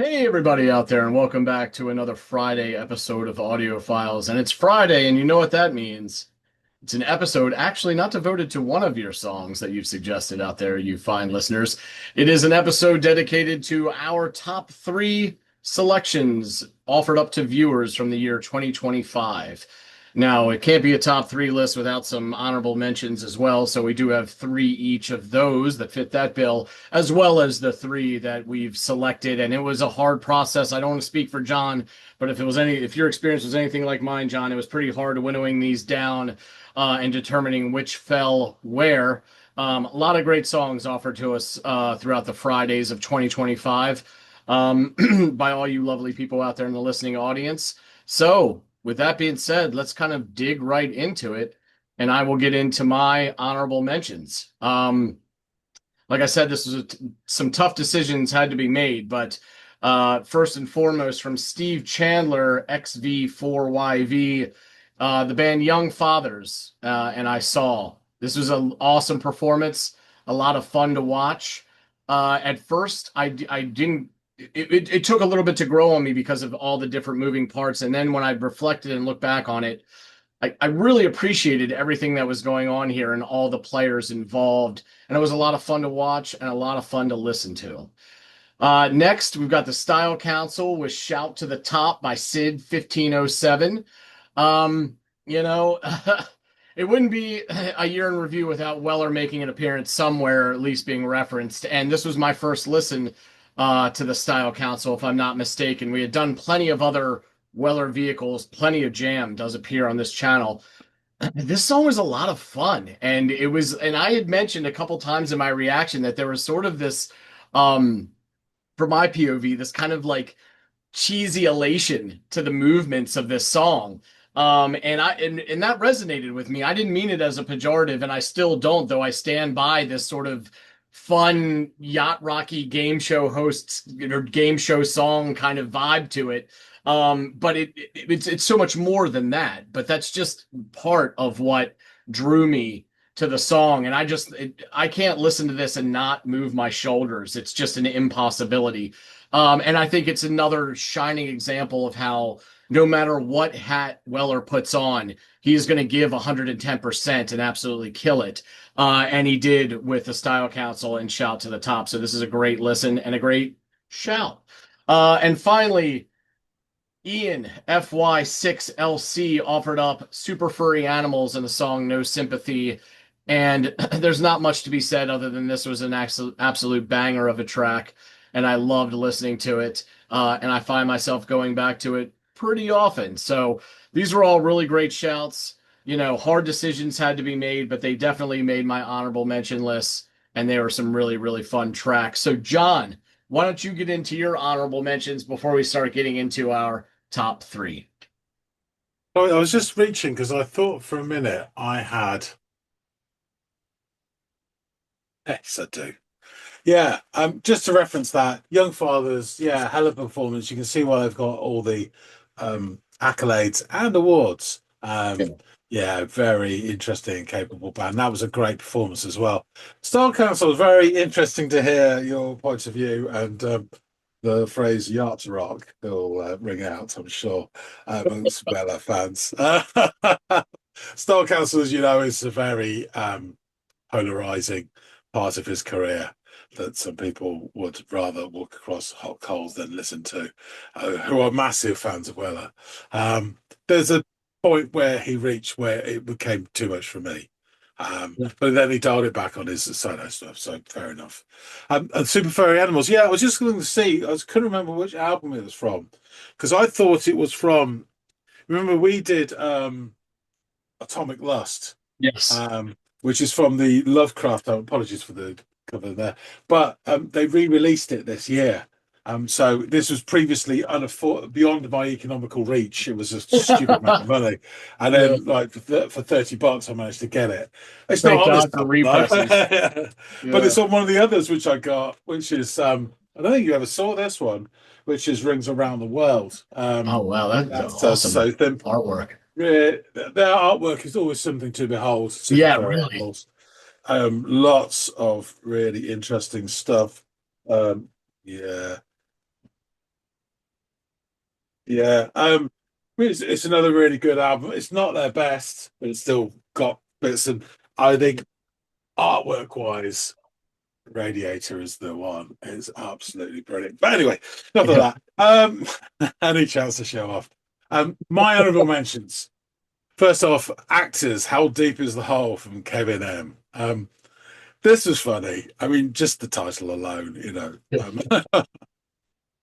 Hey, everybody out there, and welcome back to another Friday episode of Audiophiles. And it's Friday, and you know what that means. It's an episode actually not devoted to one of your songs that you've suggested out there, you fine listeners. It is an episode dedicated to our top three selections offered up to viewers from the year 2025. Now, it can't be a top three list without some honorable mentions as well, so we do have three each of those that fit that bill, as well as the three that we've selected. And it was a hard process. I don't want to speak for John, but if your experience was anything like mine, John, it was pretty hard winnowing these down and determining which fell where. A lot of great songs offered to us throughout the Fridays of 2025 by all you lovely people out there in the listening audience. So, with that being said, let's kind of dig right into it, and I will get into my honorable mentions. Like I said, some tough decisions had to be made, but first and foremost, from Steve Chandler, XV4YV, the band Young Fathers, and I Saw. This was an awesome performance, a lot of fun to watch. At first, I didn't. It took a little bit to grow on me because of all the different moving parts, and then when I reflected and looked back on it, I really appreciated everything that was going on here and all the players involved. And it was a lot of fun to watch and a lot of fun to listen to. Next, we've got the Style Council with Shout to the Top by Sid 1507. Um, you know, it wouldn't be a year in review without Weller making an appearance somewhere, or at least being referenced. And this was my first listen to the Style Council, if I'm not mistaken. We had done plenty of other Weller vehicles, plenty of jam does appear on this channel. This song was a lot of fun, and I had mentioned a couple times in my reaction that there was sort of this, from my POV, this kind of like cheesy elation to the movements of this song. And that resonated with me. I didn't mean it as a pejorative, and I still don't, though I stand by this sort of fun yacht rocky game show hosts or game show song kind of vibe to it. But it's so much more than that. But that's just part of what drew me to the song, and I can't listen to this and not move my shoulders. It's just an impossibility. And I think it's another shining example of how no matter what hat Weller puts on, he's going to give 110% and absolutely kill it. And he did with the Style Council and Shout to the Top. So this is a great listen and a great shout. And finally, Ian FY6LC offered up Super Furry Animals in the song No Sympathy. And there's not much to be said other than this was an absolute banger of a track. And I loved listening to it. And I find myself going back to it pretty often. So these were all really great shouts. You know, hard decisions had to be made, but they definitely made my honorable mention list. And they were some really, really fun tracks. So, John, why don't you get into your honorable mentions before we start getting into our top three? I was just reaching because I thought for a minute I had. Yes, I do. Yeah, just to reference that, Young Fathers, yeah, hell of a performance. You can see why they've got all the accolades and awards. Yeah, very interesting and capable band. That was a great performance as well. Style Council was very interesting to hear your points of view, and the phrase yacht rock will ring out, I'm sure, amongst Bella fans. Style Council, as you know, is a very polarizing part of his career that some people would rather walk across hot coals than listen to, who are massive fans of Weller. There's a point where he reached where it became too much for me. But then he dialed it back on his solo stuff, so fair enough. And Super Furry Animals, yeah, I was just going to see, couldn't remember which album it was from, because I thought it was from, remember we did Atomic Lust, Yes. which is from the Lovecraft. Apologies for the cover there, but they re-released it this year. So this was previously beyond my economical reach. It was a stupid amount of money, and Yeah. then like for $30, I managed to get it. It's not Thank on this God for album though, represses. but Yeah. it's on one of the others which I got, which is I don't think you ever saw this one, which is Rings Around the World. Oh, wow. That's That's so awesome thin. artwork. Yeah, their artwork is always something to behold. Super Yeah, Furry really. Animals. Lots of really interesting stuff. Yeah. Yeah. It's another really good album. It's not their best, but it's still got bits of, I think, artwork wise, Radiator is the one. It's absolutely brilliant. But anyway, enough of Yeah. that. Any chance to show off. My honorable mentions. First off, actors. How deep is the hole from Kevin M? This was funny. I mean, just the title alone, it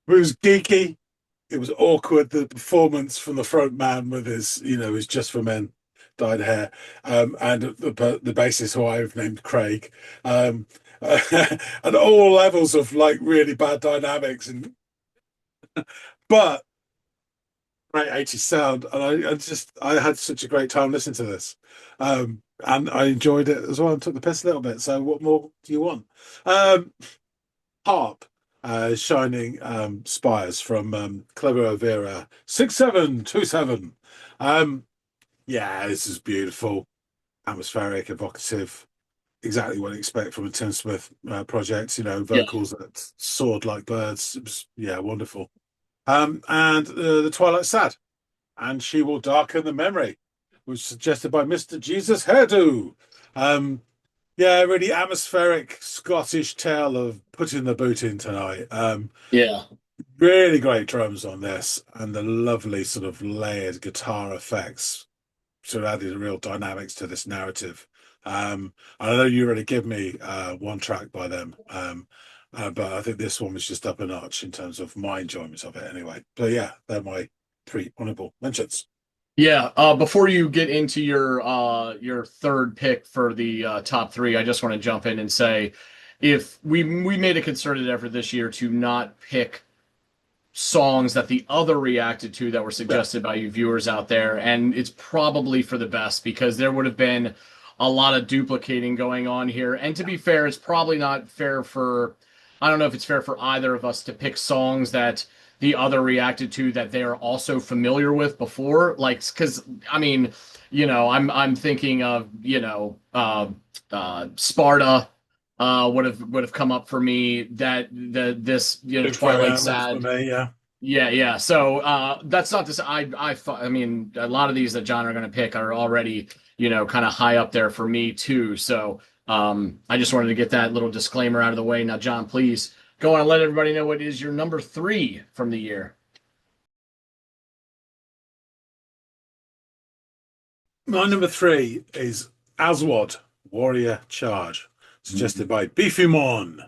was geeky. It was awkward. The performance from the front man with his just for men dyed hair, and the bassist who I've named Craig, um, and all levels of like really bad dynamics, but great 80s sound, and I had such a great time listening to this, and I enjoyed it as well and took the piss a little bit. So what more do you want? Harp, Shining Spires from Clever Overa 6727. Um, yeah, this is beautiful, atmospheric, evocative, exactly what I expect from a Tim Smith project. Yeah. Vocals that soared like birds. It was, yeah, wonderful. And The Twilight Sad, and She Will Darken the Memory, was suggested by Mr. Jesus Hairdo. Um, yeah, really atmospheric Scottish tale of putting the boot in tonight. Yeah. Really great drums on this, and the lovely sort of layered guitar effects sort of added real dynamics to this narrative. I know you already give me one track by them, but I think this one was just up a notch in terms of my enjoyment of it anyway. So yeah, they're my three honorable mentions. Yeah, before you get into your third pick for the top three, I just want to jump in and say if we made a concerted effort this year to not pick songs that the other reacted to that were Yeah, suggested by you viewers out there, and it's probably for the best because there would have been a lot of duplicating going on here. And to be fair, it's probably not fair for I don't know if it's fair for either of us to pick songs that the other reacted to that they are also familiar with before. Like, because I mean, I'm thinking of Sparta would have come up for me that this Big Fat Twilight Animals for Sad. me. Yeah. Yeah, yeah. So that's not to say I mean a lot of these that John are going to pick are already kind of high up there for me too. So I just wanted to get that little disclaimer out of the way. Now, John, please go on and let everybody know what is your number three from the year. My number three is Aswad, Warrior Charge, suggested by Beefy Mon.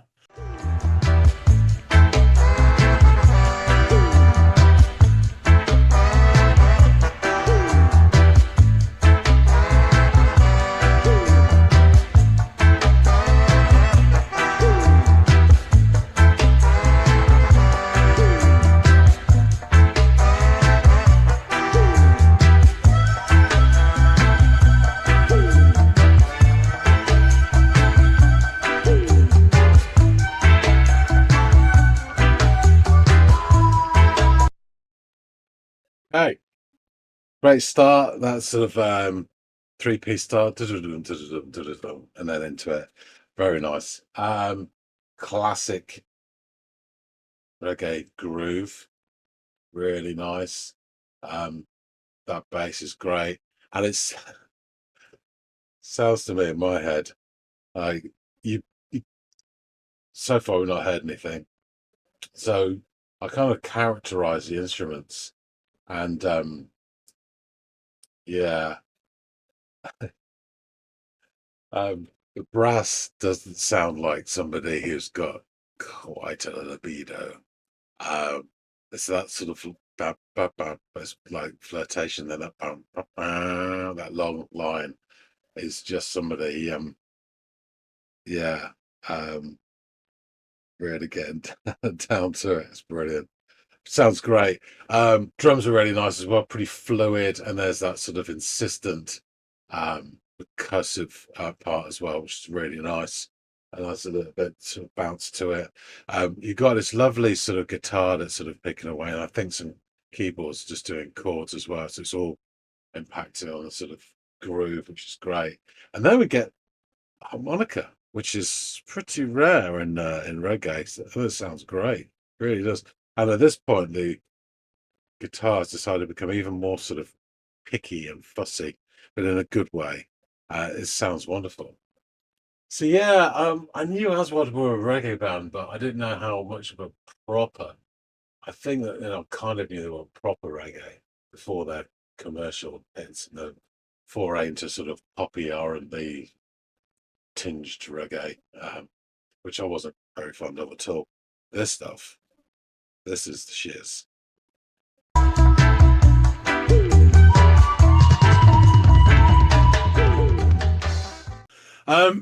Hey, great start. That sort of three-piece start, and then into it. Very nice. Classic reggae groove. Really nice. That bass is great. And it's sounds to me in my head like you so far we've not heard anything. So I kind of characterize the instruments and yeah, the brass doesn't sound like somebody who's got quite a libido. Um, it's that sort of it's like flirtation. Then that long line is just somebody, yeah, um, really getting down to it. It's brilliant. Sounds great. Drums are really nice as well, pretty fluid, and there's that sort of insistent percussive part as well, which is really nice. And that's a little bit sort of bounce to it. You got this lovely sort of guitar that's sort of picking away, and I think some keyboards just doing chords as well. So it's all impacting on a sort of groove, which is great. And then we get harmonica, which is pretty rare in reggae. So that sounds great. Really does. And at this point, guitars decided to become even more sort of picky and fussy, but in a good way. It sounds wonderful. So yeah, I knew Aswad were a reggae band, but I didn't know how much of a proper. I think that kind of knew they were proper reggae before their commercial hits and the foray into sort of poppy R&B tinged reggae, which I wasn't very fond of at all. This stuff, this is the shiz.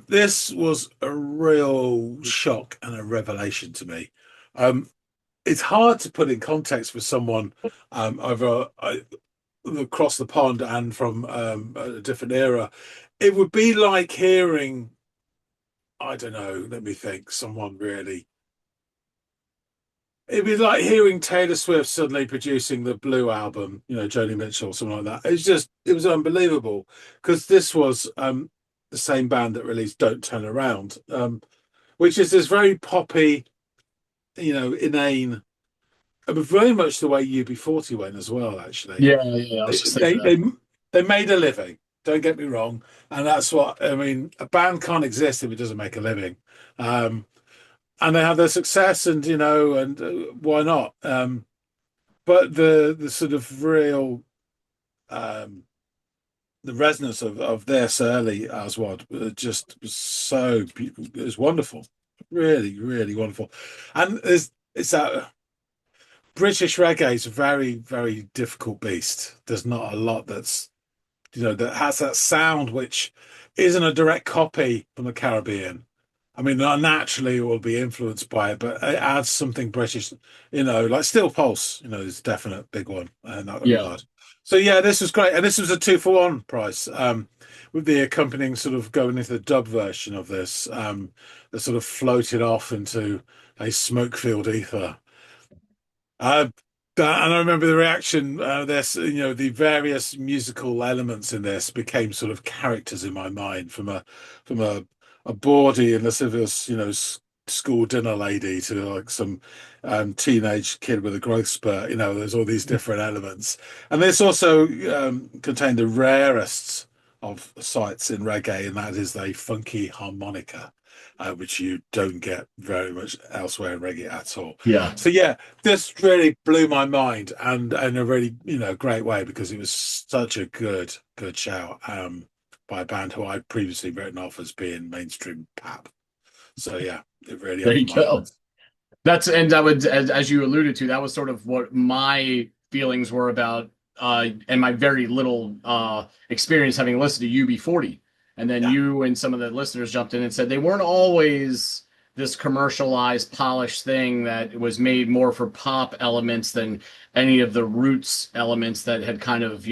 This was a real shock and a revelation to me. It's hard to put in context for someone over across the pond and from a different era. It would be like hearing, I don't know, let me think, someone really. It'd be like hearing Taylor Swift suddenly producing the Blue album, Joni Mitchell, something like that. It was unbelievable because this was the same band that released Don't Turn Around, which is this very poppy, inane, very much the way UB40 went as well, actually. Yeah, yeah. I was just thinking that. They made a living, don't get me wrong. And that's what, I mean, a band can't exist if it doesn't make a living. And they have their success and why not? But the sort of real, the resonance of this early Aswad just was so beautiful. It was wonderful, really, really wonderful. And it's that British reggae is a very, very difficult beast. There's not a lot that has that sound which isn't a direct copy from the Caribbean. I mean, naturally it will be influenced by it, but it adds something British, like Steel Pulse, is a definite big one in that Yeah. regard. So yeah, this was great. And this was a 2-for-1 price, with the accompanying sort of going into the dub version of this, that sort of floated off into a smoke-filled ether. Uh, and I remember the reaction. The various musical elements in this became sort of characters in my mind, from a bawdy and lascivious, school dinner lady to like some teenage kid with a growth spurt. There's all these different elements, and this also contained the rarest of sights in reggae, and that is the funky harmonica, which you don't get very much elsewhere in reggae at all. Yeah. So yeah, this really blew my mind, and in a really great way, because it was such a good shout by a band who I'd previously written off as being mainstream pap. So yeah, it really There you opened my go. eyes. And that would, as you alluded to, that was sort of what my feelings were about, and my very little experience having listened to UB40. And then Yeah. you and some of the listeners jumped in and said they weren't always this commercialized, polished thing that was made more for pop elements than any of the roots elements that had kind of,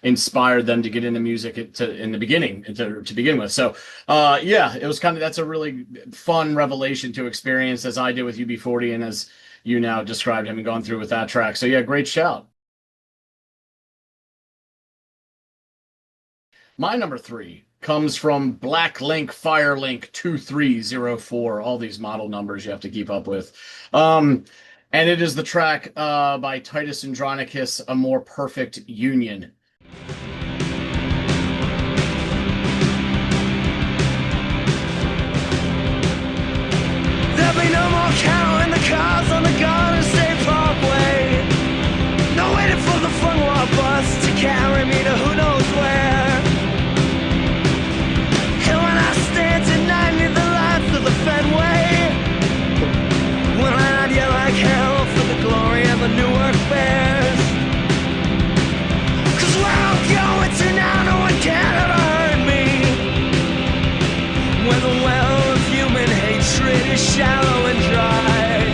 inspired them to get into music in the beginning, to begin with. So, yeah, it was that's a really fun revelation to experience, as I did with UB40 and as you now described having gone through with that track. So, yeah, great shout. My number 3 comes from Black Link Firelink 2304. All these model numbers you have to keep up with. And it is the track by Titus Andronicus, A More Perfect Union. There'll be no more counting the cars on the Garden State Parkway. No waiting for the fun walk bus to carry me to who knows where. And when I stand tonight near the lights of the Fenway, when I nod yet like hell for the glory of the Newark Bears. 'Cause where I'm going to now, no one can ever hurt me. When the well of human hatred is shallow and dry.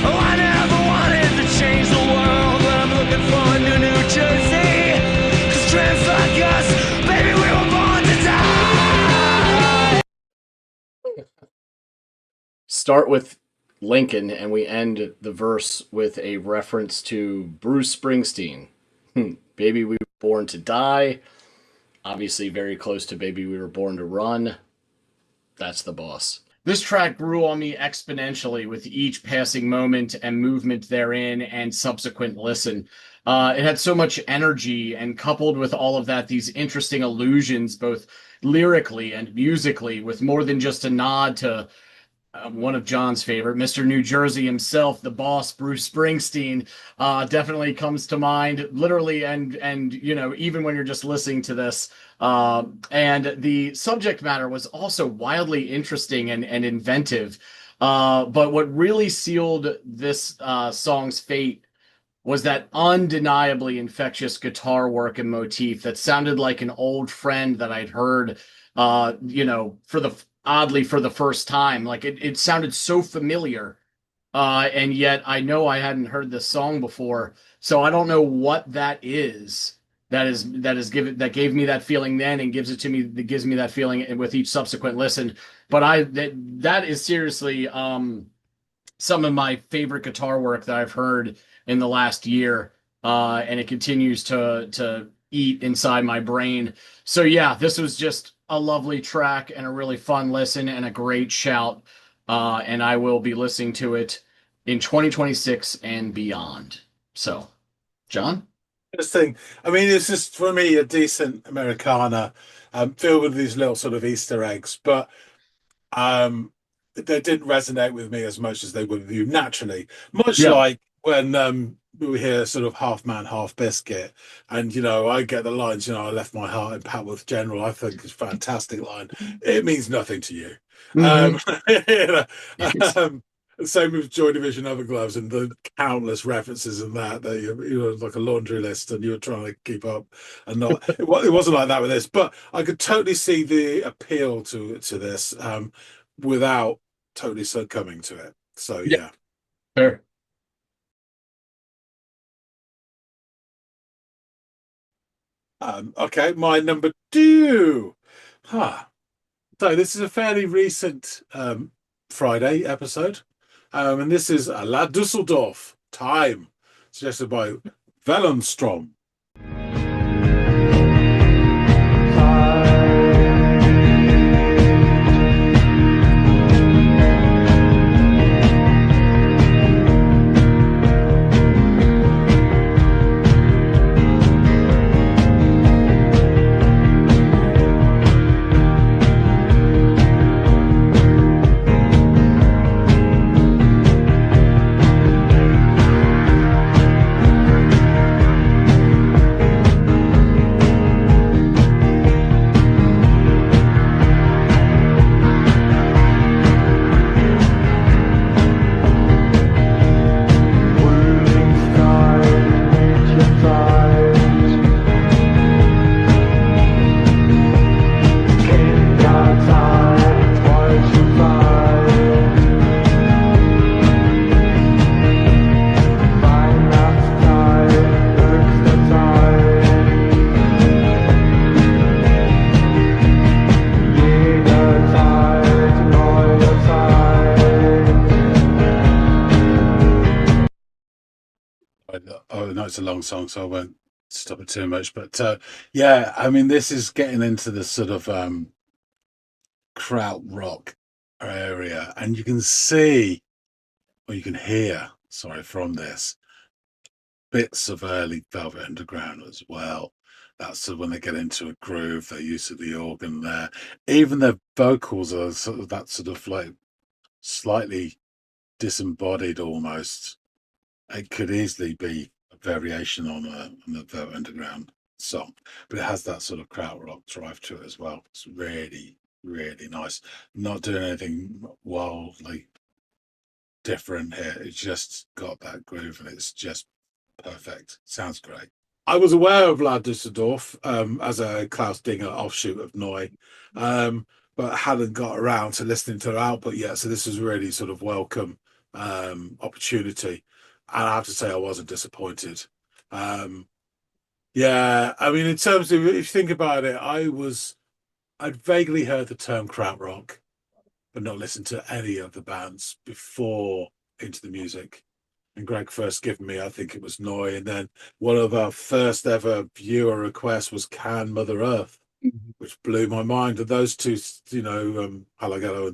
Oh, I never wanted to change the world, but I'm looking for a New Jersey. 'Cause dreams like us, baby, we were born to die. Start with Lincoln, and we end the verse with a reference to Bruce Springsteen. Baby, we were born to die. Obviously, very close to Baby, we were born to run. That's the boss. This track grew on me exponentially with each passing moment and movement therein and subsequent listen. It had so much energy, and coupled with all of that, these interesting allusions, both lyrically and musically, with more than just a nod to one of John's favorite, Mr. New Jersey himself, the boss, Bruce Springsteen, definitely comes to mind, literally, and even when you're just listening to this. And the subject matter was also wildly interesting and inventive. But what really sealed this song's fate was that undeniably infectious guitar work and motif that sounded like an old friend that I'd heard, for the oddly for the first time. Like it sounded so familiar, and yet I know I hadn't heard this song before, so I don't know what that is. That gave me that feeling then, and gives it to me. That gives me that feeling with each subsequent listen. But that is seriously some of my favorite guitar work that I've heard in the last year, and it continues to eat inside my brain. So yeah, this was just a lovely track and a really fun listen and a great shout. And I will be listening to it in 2026 and beyond. So, John? Interesting. I mean, it's just for me a decent Americana, filled with these little sort of Easter eggs, but they didn't resonate with me as much as they would with you naturally. Much Yeah. like when we hear sort of half man, half biscuit, and I get the lines, I left my heart in Patworth General. I think it's a fantastic line. It means nothing to you. Mhm. You know, um, Same with Joy Division Overgloves and the countless references in that like a laundry list, and you were trying to keep up, and not it wasn't like that with this. But I could totally see the appeal to this, without totally succumbing to it. So Yeah. yeah. Fair. Okay, my number two. Huh. So this is a fairly recent Friday episode, and this is La Dusseldorf Time, suggested by Vellenstrom. Oh no, it's a long song, so I won't stop it too much. But yeah, I mean, this is getting into the sort of kraut rock area, and you can see, or you can hear, sorry, from this bits of early Velvet Underground as well. That's sort of when they get into a groove, their use of the organ there. Even their vocals are sort of that sort of like slightly disembodied almost. It could easily be a variation on the Velvet Underground song, but it has that sort of krautrock drive to it as well. It's really, really nice. Not doing anything wildly different here. It's just got that groove, and it's just perfect. Sounds great. I was aware of La Dusseldorf as a Klaus Dinger offshoot of Neu, but hadn't got around to listening to her output yet. So this was really sort of welcome opportunity. And I have to say, I wasn't disappointed. Yeah, I mean, in terms of, if you think about it, I'd vaguely heard the term krautrock, but not listened to any of the bands before Into the Music. And Greg first given me, I think it was Neu, and then one of our first ever viewer requests was Can Mother Earth. which blew my mind. And those two, Halagalo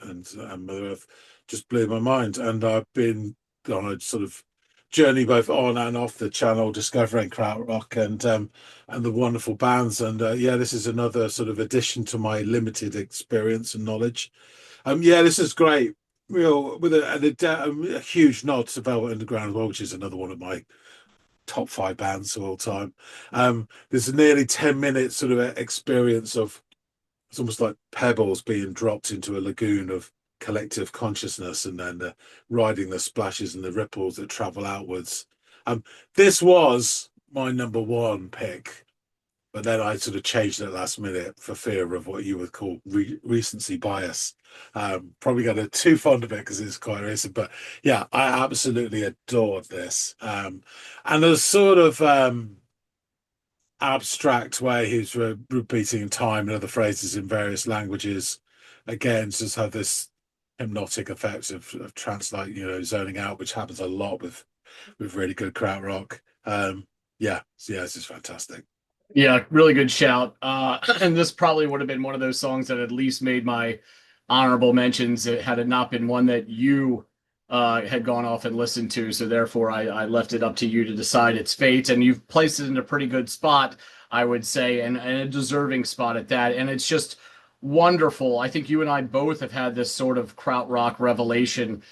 and Mother Earth, just blew my mind. And I've been on a sort of journey both on and off the channel, discovering krautrock and the wonderful bands. And this is another sort of addition to my limited experience and knowledge. This is great. Real with a huge nod to Velvet Underground as well, which is another one of my top 5 bands of all time. There's a nearly 10-minute sort of experience of, it's almost like pebbles being dropped into a lagoon of collective consciousness, and then riding the splashes and the ripples that travel outwards. This was my number 1 pick, but then I sort of changed it last minute for fear of what you would call recency bias. Probably got too fond of it because it's quite recent, but yeah, I absolutely adored this. And the sort of abstract way he's repeating time and other phrases in various languages, again, just have this hypnotic effect of translate, zoning out, which happens a lot with really good krautrock. This is fantastic. Yeah, really good shout. And this probably would have been one of those songs that at least made my honorable mentions had it not been one that you had gone off and listened to. So therefore, I left it up to you to decide its fate. And you've placed it in a pretty good spot, I would say, and a deserving spot at that. And it's just wonderful. I think you and I both have had this sort of krautrock revelation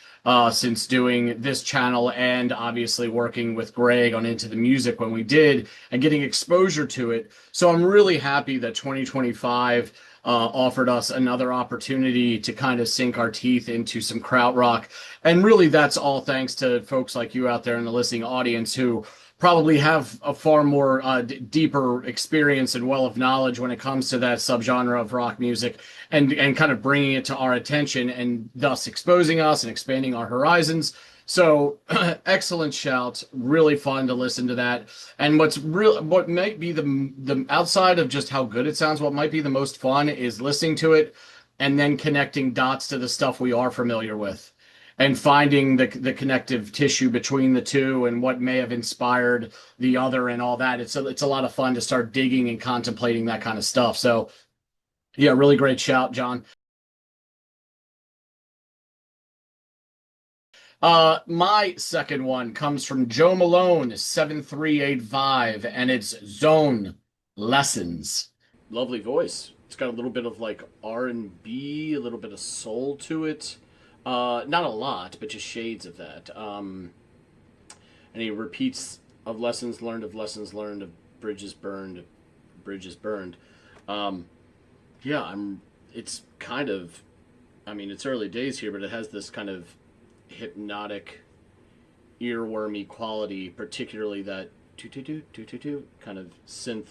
since doing this channel, and obviously working with Greg on Into the Music when we did, and getting exposure to it. So I'm really happy that 2025 offered us another opportunity to kind of sink our teeth into some krautrock. And really, that's all thanks to folks like you out there in the listening audience who probably have a far more deeper experience and well of knowledge when it comes to that subgenre of rock music, and kind of bringing it to our attention, and thus exposing us and expanding our horizons. So excellent shout, really fun to listen to that. And what might be the outside of just how good it sounds, what might be the most fun is listening to it and then connecting dots to the stuff we are familiar with, and finding the connective tissue between the two and what may have inspired the other and all that. It's a lot of fun to start digging and contemplating that kind of stuff. So yeah, really great shout, John. My second one comes from Joe Malone, 7385, and it's Zone Lessons. Lovely voice. It's got a little bit of like R&B, a little bit of soul to it. Not a lot, but just shades of that. And he repeats of lessons learned, of bridges burned, bridges burned. It's kind of, it's early days here, but it has this kind of hypnotic, earwormy quality, particularly that do kind of synth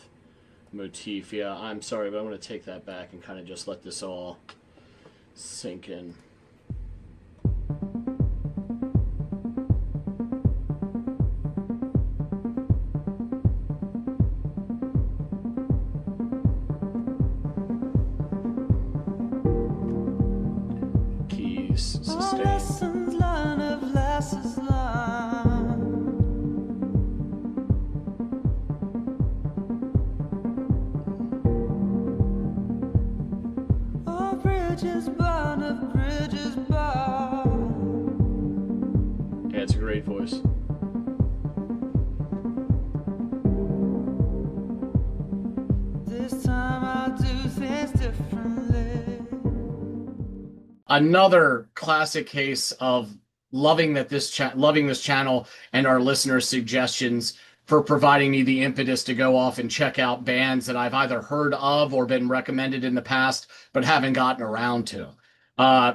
motif. Yeah, I'm sorry, but I'm going to take that back and kind of just let this all sink in. Keys, sustain. Lessons learned of lessons learned. Oh, bridges burn, of bridges burn. Yeah, it's a great voice. This time I'll do things differently. Another classic case of loving this channel and our listeners' suggestions for providing me the impetus to go off and check out bands that I've either heard of or been recommended in the past but haven't gotten around to.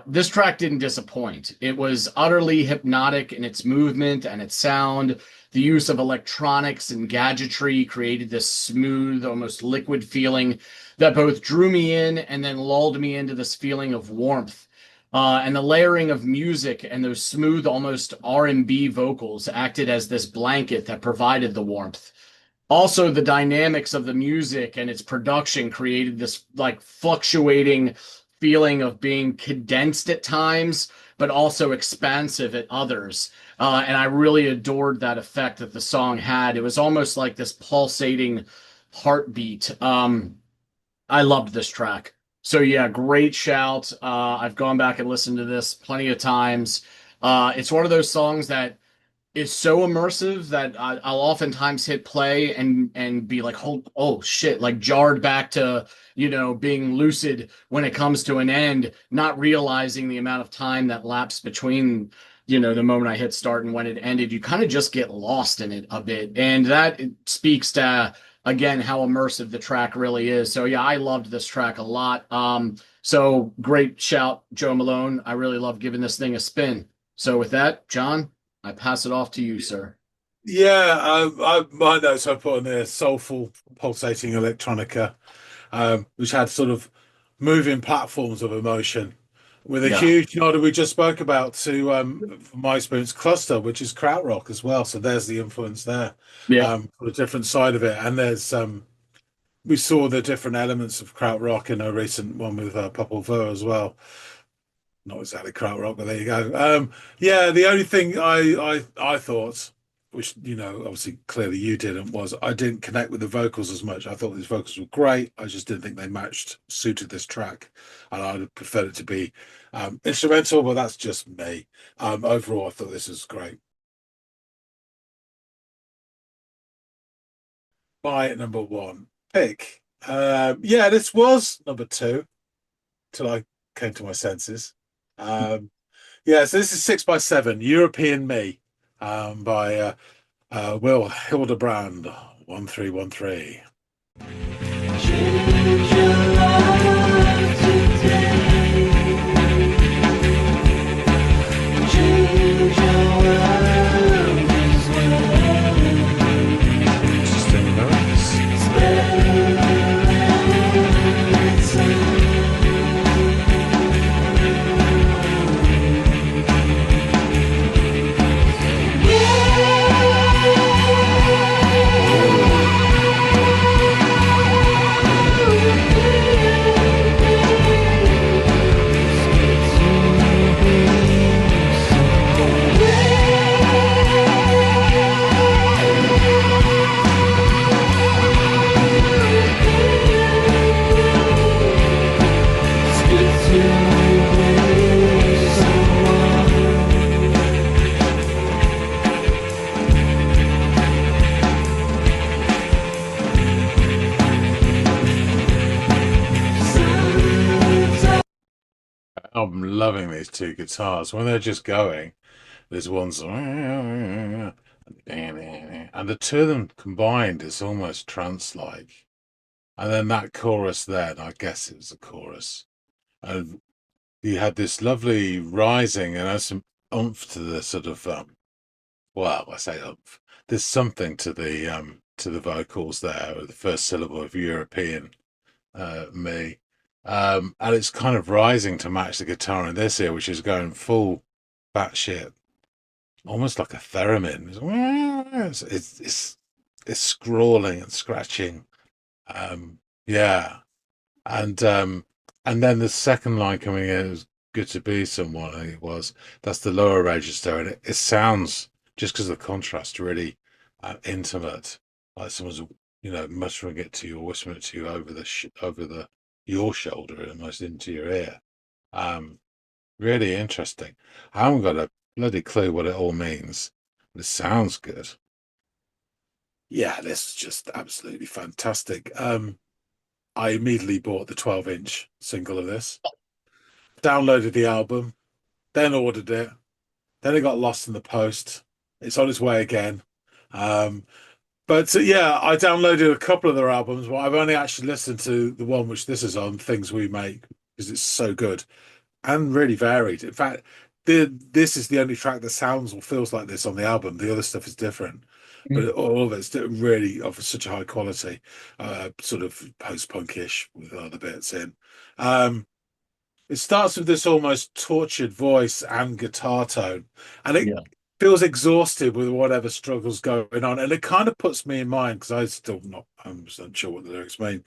This track didn't disappoint. It was utterly hypnotic in its movement and its sound. The use of electronics and gadgetry created this smooth, almost liquid feeling that both drew me in and then lulled me into this feeling of warmth. And the layering of music and those smooth, almost R&B vocals acted as this blanket that provided the warmth. Also, the dynamics of the music and its production created this like fluctuating feeling of being condensed at times, but also expansive at others. And I really adored that effect that the song had. It was almost like this pulsating heartbeat. I loved this track. So yeah, great shout. I've gone back and listened to this plenty of times. It's one of those songs that is so immersive that I'll oftentimes hit play and be like, oh shit, like jarred back to, being lucid when it comes to an end, not realizing the amount of time that lapsed between, the moment I hit start and when it ended. You kind of just get lost in it a bit. And that speaks to, again, how immersive the track really is. So yeah, I loved this track a lot. So great shout, Joe Malone. I really love giving this thing a spin. So with that, John, I pass it off to you, sir. Yeah, my notes I put on there soulful, pulsating electronica, which had sort of moving platforms of emotion, with a Yeah. huge nod we just spoke about to, from my experience, cluster, which is krautrock as well. So there's the influence there, Yeah. for the different side of it, and there's we saw the different elements of krautrock in a recent one with Popol Vuh as well. Not exactly krautrock, but there you go. Yeah, the only thing I thought, which obviously clearly you didn't, was I didn't connect with the vocals as much. I thought these vocals were great. I just didn't think they suited this track, and I'd prefer it to be instrumental. But that's just me. Overall, I thought this was great. My number one pick. Yeah, this was number two till I came to my senses. Um, Yeah, so this is 6x7, European Me, by Will Hildebrand, 1313. Change your life today. Change your world as well. Just in notes. Spell it. I'm loving these two guitars. When they're just going, there's one's and the two of them combined is almost trance-like. And then that chorus there, and I guess it was a chorus. And you had this lovely rising and has some oomph to the sort of well, I say oomph. There's something to the vocals there, or the first syllable of European me. And it's kind of rising to match the guitar in this here, which is going full batshit, almost like a theremin. It's scrawling and scratching. Yeah, and then the second line coming in is good to be someone. I think it was that's the lower register, and it sounds just because of the contrast really intimate, like someone's muttering it to you or whispering it to you over the your shoulder, almost into your ear. Um, Really interesting. I haven't got a bloody clue what it all means, but it sounds good. Yeah, this is just absolutely fantastic. I immediately bought the 12-inch single of this, downloaded the album, then ordered it, then it got lost in the post. It's on its way again. But yeah, I downloaded a couple of their albums, but I've only actually listened to the one which this is on, Things We Make, because it's so good and really varied. In fact, this is the only track that sounds or feels like this on the album. The other stuff is different, but all of it's really of such a high quality, sort of post-punkish with other bits in. It starts with this almost tortured voice and guitar tone, and it Yeah. feels exhausted with whatever struggles going on. And it kind of puts me in mind, because I still not 100% sure what the lyrics mean,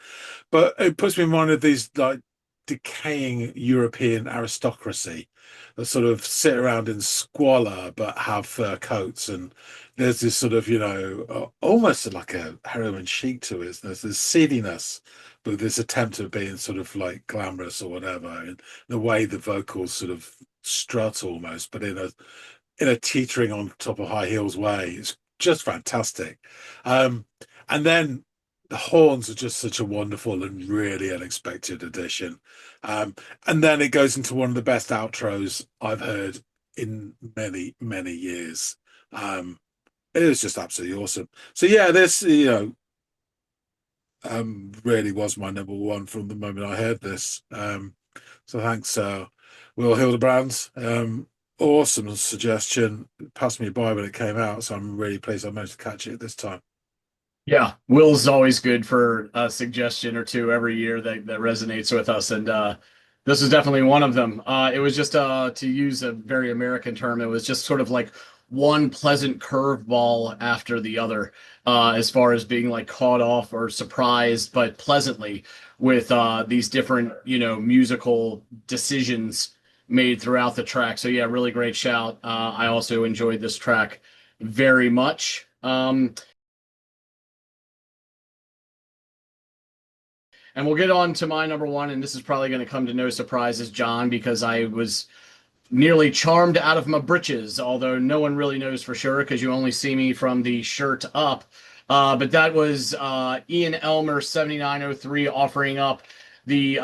but it puts me in mind of these like decaying European aristocracy that sort of sit around in squalor but have fur coats, and there's this sort of almost like a heroin chic to it. There's this seediness, but this attempt at being sort of like glamorous or whatever, and the way the vocals sort of strut almost, but in a teetering on top of high heels way. It's just fantastic. And then the horns are just such a wonderful and really unexpected addition. And then it goes into one of the best outros I've heard in many, many years. It is just absolutely awesome. So yeah, this, really was my number one from the moment I heard this. So thanks, Will Hildebrand. Awesome suggestion. It passed me by when it came out, so I'm really pleased I managed to catch it this time. Yeah, Will's always good for a suggestion or two every year that resonates with us, and this is definitely one of them. It was just to use a very American term, it was just sort of like one pleasant curveball after the other, as far as being like caught off or surprised, but pleasantly with these different, musical decisions made throughout the track. So yeah, really great shout. I also enjoyed this track very much. And we'll get on to my number one, and this is probably going to come to no surprises, John, because I was nearly charmed out of my britches, although no one really knows for sure because you only see me from the shirt up. But that was Ian Elmer 7903 offering up the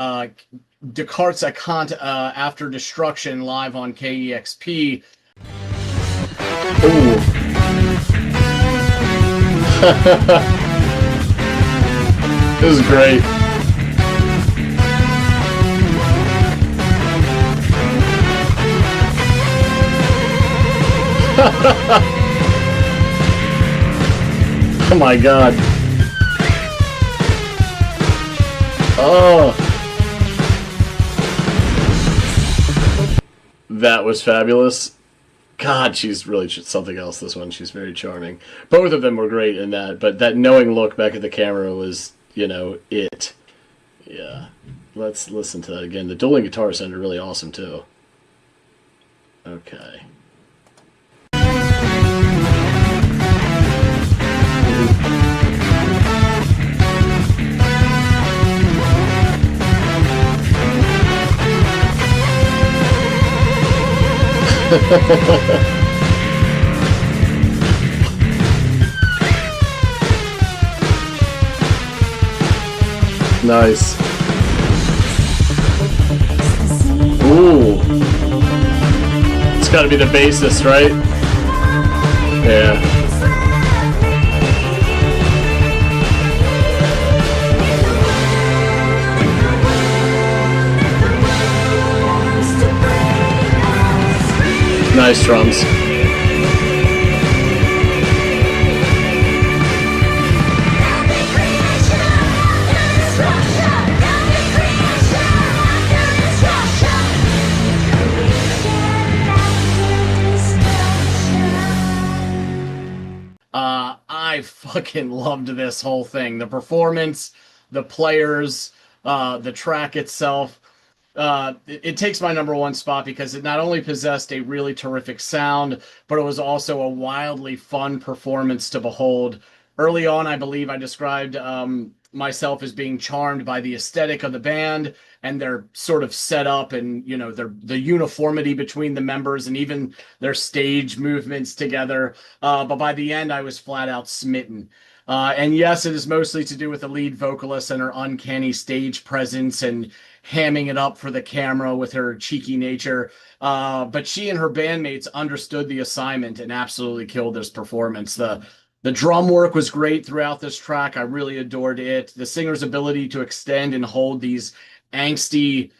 Descartes Kant After Destruction live on KEXP. Ooh. This is great. Oh my god. Oh. That was fabulous. God, she's really something else, this one. She's very charming. Both of them were great in that, but that knowing look back at the camera was, it. Yeah. Let's listen to that again. The dueling guitar sounded really awesome, too. Okay. Nice. Ooh. It's gotta be the bassist, right? Yeah. Nice drums. I fucking loved this whole thing. The performance, the players, the track itself. It takes my number one spot because it not only possessed a really terrific sound, but it was also a wildly fun performance to behold. Early on, I believe I described myself as being charmed by the aesthetic of the band and their sort of setup and, the uniformity between the members and even their stage movements together. But by the end, I was flat out smitten. And yes, it is mostly to do with the lead vocalist and her uncanny stage presence and hamming it up for the camera with her cheeky nature. But she and her bandmates understood the assignment and absolutely killed this performance. The drum work was great throughout this track. I really adored it. The singer's ability to extend and hold these angsty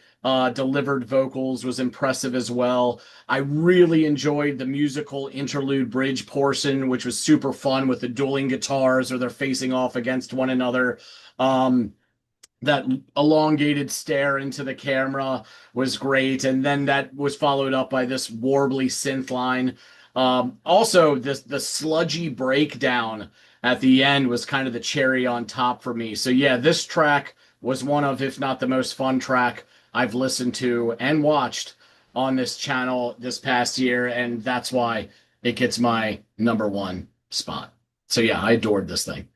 delivered vocals was impressive as well. I really enjoyed the musical interlude bridge portion, which was super fun with the dueling guitars or they're facing off against one another. That elongated stare into the camera was great. And then that was followed up by this warbly synth line. Also, the sludgy breakdown at the end was kind of the cherry on top for me. So yeah, this track was one of, if not the most fun track I've listened to and watched on this channel this past year, and that's why it gets my number one spot. So yeah, I adored this thing.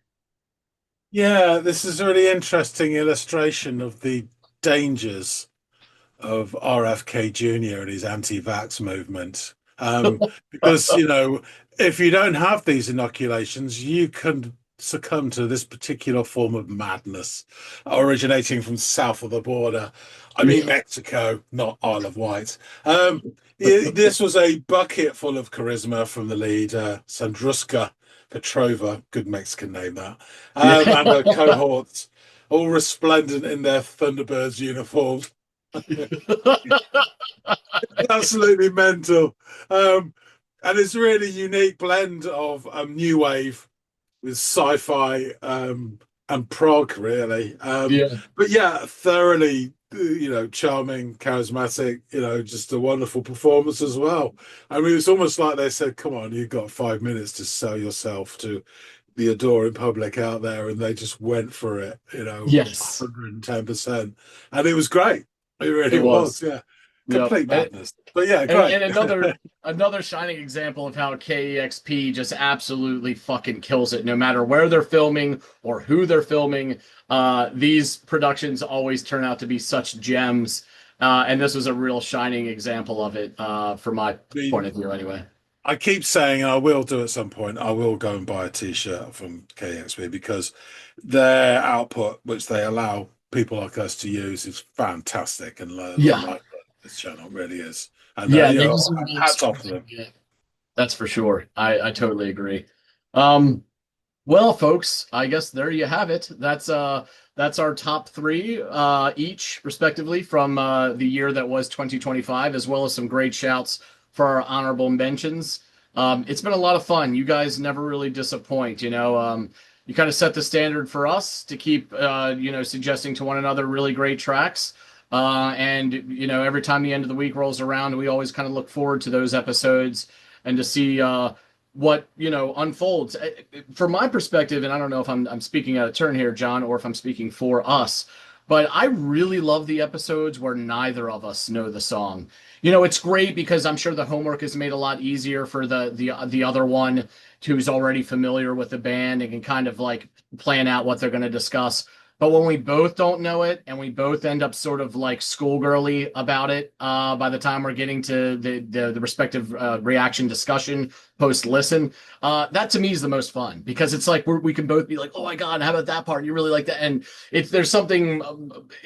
Yeah, this is a really interesting illustration of the dangers of RFK Jr. and his anti-vax movement. Because, if you don't have these inoculations, you can succumb to this particular form of madness originating from south of the border. I mean, Yeah. Mexico, not Isle of Wight. This was a bucket full of charisma from the lead, Sandruska Petrova, good Mexican name that, Yeah. and her cohorts, all resplendent in their Thunderbirds uniforms. Absolutely mental. And it's really unique blend of new wave with sci-fi and prog, really. Yeah. But yeah, thoroughly, charming, charismatic, just a wonderful performance as well. I mean, it's almost like they said, come on, you've got 5 minutes to sell yourself to the adoring public out there, and they just went for it, Yes, 110%. And it was great. It it really was, was. yeah. Yep. Complete madness. But yeah, And great. another shining example of how KEXP just absolutely fucking kills it, no matter where they're filming or who they're filming. These productions always turn out to be such gems, and this was a real shining example of it, from my I point mean, of view, anyway. I keep saying, and I will do at some point, I will go and buy a t-shirt from KXP because their output, which they allow people like us to use, is fantastic. And the Yeah, life of this channel really is. And, yeah, they deserve all the hats off support to they them. can get. That's for sure. I totally agree. Um, Well, folks, I guess there you have it. That's our top three, each respectively from the year that was 2025, as well as some great shouts for our honorable mentions. It's been a lot of fun. You guys never really disappoint. You kind of set the standard for us to keep suggesting to one another really great tracks. And every time the end of the week rolls around, we always kind of look forward to those episodes and to see what unfolds. From my perspective, and I don't know if I'm speaking out of turn here, John, or if I'm speaking for us, but I really love the episodes where neither of us know the song. It's great because I'm sure the homework is made a lot easier for the other one who's already familiar with the band and can kind of like plan out what they're going to discuss. But when we both don't know it and we both end up sort of like schoolgirly about it, by the time we're getting to the respective reaction discussion post listen, that to me is the most fun because it's like we can both be like, oh my God, how about that part? You really like that. And there's something,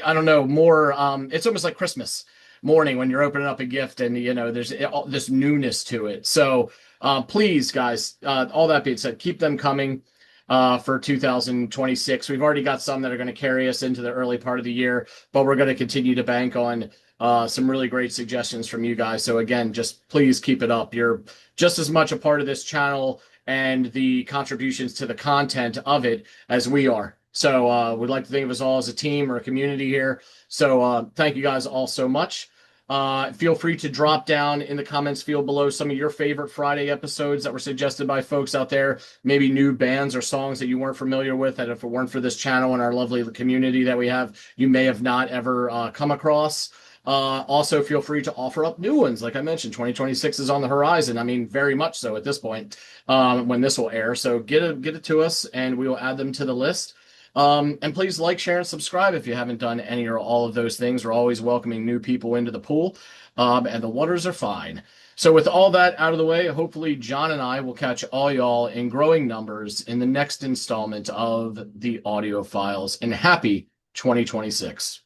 I don't know, more, it's almost like Christmas morning when you're opening up a gift and, there's this newness to it. So please, guys, all that being said, keep them coming for 2026. We've already got some that are going to carry us into the early part of the year, but we're going to continue to bank on some really great suggestions from you guys. So again, just please keep it up. You're just as much a part of this channel and the contributions to the content of it as we are. So we'd like to think of us all as a team or a community here. So thank you guys all so much. Feel free to drop down in the comments field below some of your favorite Friday episodes that were suggested by folks out there, maybe new bands or songs that you weren't familiar with, that if it weren't for this channel and our lovely community that we have, you may have not ever come across. Also, feel free to offer up new ones. Like I mentioned, 2026 is on the horizon. I mean, very much so at this point, when this will air. So get it to us and we will add them to the list. And please like, share, and subscribe if you haven't done any or all of those things. We're always welcoming new people into the pool, and the waters are fine. So with all that out of the way, hopefully John and I will catch all y'all in growing numbers in the next installment of the Audiophiles. And happy 2026.